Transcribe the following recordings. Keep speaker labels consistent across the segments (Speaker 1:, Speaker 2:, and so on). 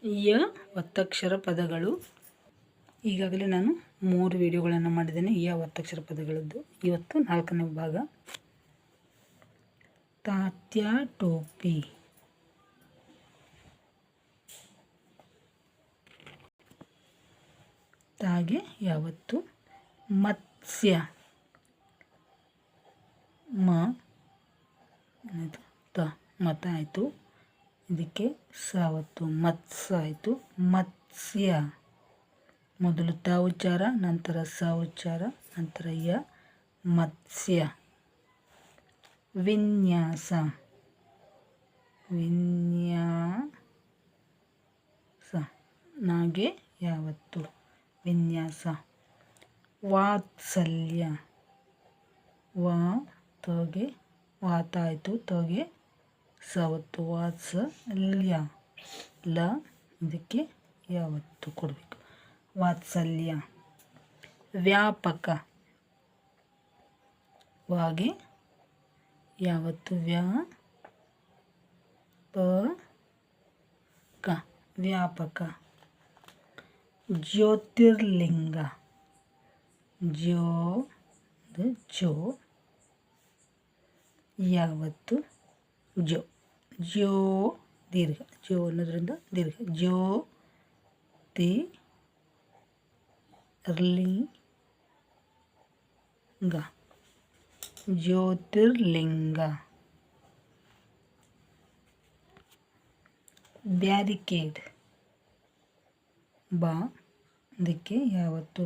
Speaker 1: ಯ ಒತ್ತಕ್ಷರ ಪದಗಳು. ಈಗಾಗಲೇ ನಾನು 3 ವಿಡಿಯೋಗಳನ್ನು ಮಾಡಿದ್ದೇನೆ ಯ ಒತ್ತಕ್ಷರ ಪದಗಳದ್ದು. ಇವತ್ತು 4ನೇ ಭಾಗ. ತಾತ್ಯ ಟೋಪಿ, ತಾಗೆ ಯಾವತ್ತು. ಮತ್ಸ್ಯ, ತ ಮತ ಆಯಿತು, ಇದಕ್ಕೆ ಸಾವತ್ತು ಮತ್ಸ್ಯ ಆಯಿತು. ಮತ್ಸ್ಯ ಮೊದಲು ತ ಉಚ್ಚಾರ, ನಂತರ ಸ ಉಚ್ಚಾರ, ನಂತರ ಯ. ಮತ್ಸ್ಯ. ವಿನ್ಯಾಸ, ವಿನ್ಯಾಸ ನಾಗೆ ಯಾವತ್ತು. ವಿನ್ಯಾಸ. ವಾತ್ಸಲ್ಯ, ವಾ ತೋಗೆ ವಾತ ಆಯಿತು, ತೋಗೆ ಸವತ್ತು. ವಾತ್ಸಲ್ಯ ಲ, ಇದಕ್ಕೆ ಯಾವತ್ತು ಕೊಡಬೇಕು. ವಾತ್ಸಲ್ಯ. ವ್ಯಾಪಕ, ವಾಗೆ ಯಾವತ್ತು. ವ್ಯಾಪಕ. ಜ್ಯೋತಿರ್ಲಿಂಗ, ಜೋ ಯಾವತ್ತು. ಜೋ ದೀರ್ಘ, ಜೋ ಅನ್ನೋದ್ರಿಂದ ದೀರ್ಘ. ಜ್ಯೋತಿರ್ಲಿಂಗ. ಬ್ಯಾರಿಕೇಡ್, ಬಾ ಇದಕ್ಕೆ ಯಾವತ್ತು.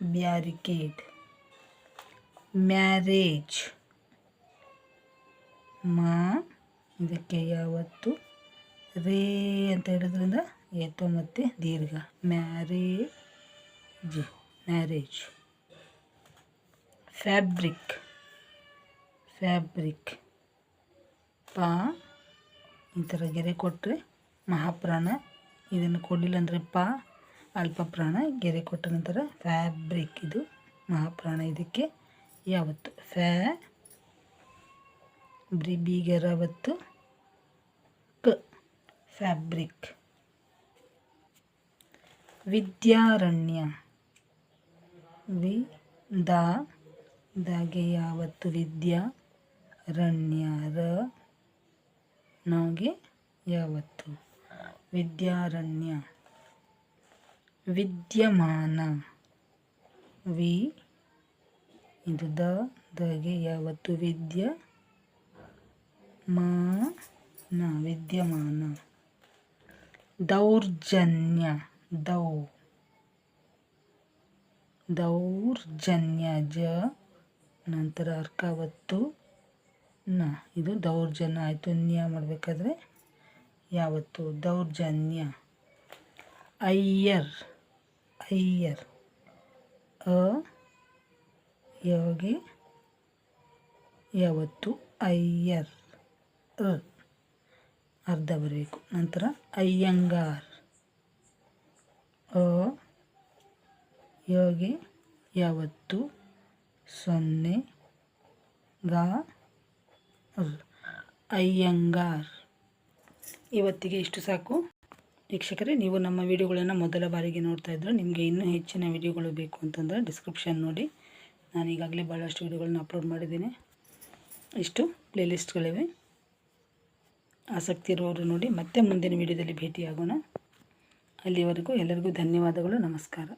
Speaker 1: ಬ್ಯಾರಿಕೇಡ್. ಮ್ಯಾರೇಜ್, ಇದಕ್ಕೆ ಯಾವತ್ತು. ರೇ ಅಂತ ಹೇಳೋದ್ರಿಂದ ಏತು ಮತ್ತು ದೀರ್ಘ. ಮ್ಯಾರೇಜ್. ಫ್ಯಾಬ್ರಿಕ್, ಈ ಥರ ಗೆರೆ ಕೊಟ್ಟರೆ ಮಹಾಪ್ರಾಣ. ಇದನ್ನು ಕೊಡಲಿಲ್ಲ ಅಂದರೆ ಅಲ್ಪ ಪ್ರಾಣ. ಗೆರೆ ಕೊಟ್ಟ ನಂತರ ಫ್ಯಾಬ್ರಿಕ್, ಇದು ಮಹಾಪ್ರಾಣ. ಇದಕ್ಕೆ ಯಾವತ್ತು. ಬೀಗರವತ್ತು ಫ್ಯಾಬ್ರಿಕ್. ವಿದ್ಯಾರಣ್ಯ, ದಾಗೆ ಯಾವತ್ತು. ವಿದ್ಯಾರಣ್ಯ ನಾಗೆ ಯಾವತ್ತು. ವಿದ್ಯಾರಣ್ಯ. ವಿದ್ಯಮಾನ, ಇದು ದಾಗೆ ಯಾವತ್ತು. ವಿದ್ಯಮಾನ. ದೌರ್ಜನ್ಯ, ದೌರ್ಜನ್ಯ ನಂತರ ಅರ್ಕಾವತ್ತು ಇದು ದೌರ್ಜನ್ಯ ಆಯಿತು. ನ್ಯ ಮಾಡಬೇಕಾದ್ರೆ ಯಾವತ್ತು. ದೌರ್ಜನ್ಯ. ಅಯ್ಯರ್, ಯೋಗೆ ಯಾವತ್ತು. ಅಯ್ಯರ್ ಅರ್ಧ ಬರಬೇಕು. ನಂತರ ಅಯ್ಯಂಗಾರ್, ಯೋಗೆ ಯಾವತ್ತು. 0 ಅಯ್ಯಂಗಾರ್. ಇವತ್ತಿಗೆ ಇಷ್ಟು ಸಾಕು ವೀಕ್ಷಕರೇ. ನೀವು ನಮ್ಮ ವಿಡಿಯೋಗಳನ್ನು ಮೊದಲ ಬಾರಿಗೆ ನೋಡ್ತಾ ಇದ್ದರೆ ನಿಮಗೆ ಇನ್ನೂ ಹೆಚ್ಚಿನ ವಿಡಿಯೋಗಳು ಬೇಕು ಅಂತಂದರೆ ಡಿಸ್ಕ್ರಿಪ್ಷನ್ ನೋಡಿ. ನಾನು ಈಗಾಗಲೇ ಭಾಳಷ್ಟು ವಿಡಿಯೋಗಳನ್ನ ಅಪ್ಲೋಡ್ ಮಾಡಿದ್ದೀನಿ. ಇಷ್ಟು ಪ್ಲೇಲಿಸ್ಟ್ಗಳಿವೆ. ಆಸಕ್ತಿ ಇರುವವರು ನೋಡಿ. ಮತ್ತೆ ಮುಂದಿನ ವಿಡಿಯೋದಲ್ಲಿ ಭೇಟಿಯಾಗೋಣ. ಅಲ್ಲಿವರೆಗೂ ಎಲ್ಲರಿಗೂ ಧನ್ಯವಾದಗಳು. ನಮಸ್ಕಾರ.